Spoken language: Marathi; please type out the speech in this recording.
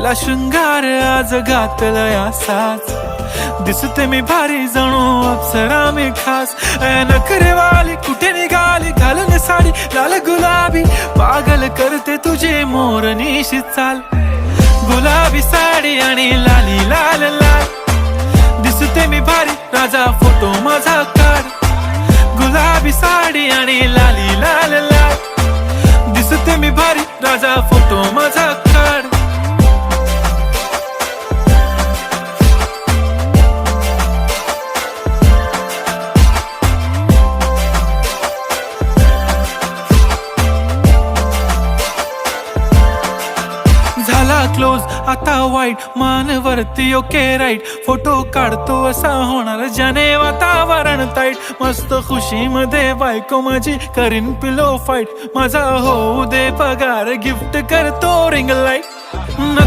केला शृंगार आज घातलाय असाच दिसते मी भारी जणू अप्सरा मी खास नखरेवाली कुठे निघाली घालून साडी लाल गुलाबी पागल करते तुझे मोरनीशी चाल गुलाबी साडी आणि लाली लाल लाल दिसते मी भारी राजा फोटो माझा काढ गुलाबी साडी आणि लाली लाल लाल दिसते मी भारी राजा फोटो माझा काढ झाला क्लोज आता वाईट मानवरती ओके राईट फोटो काढतो असा होणार ज्याने वातावरण ताईट मस्त खुशी मध्ये बायको माझी करीन पिलो फाईट माझा होऊ दे पगार गिफ्ट करतो रिंग लाईट नको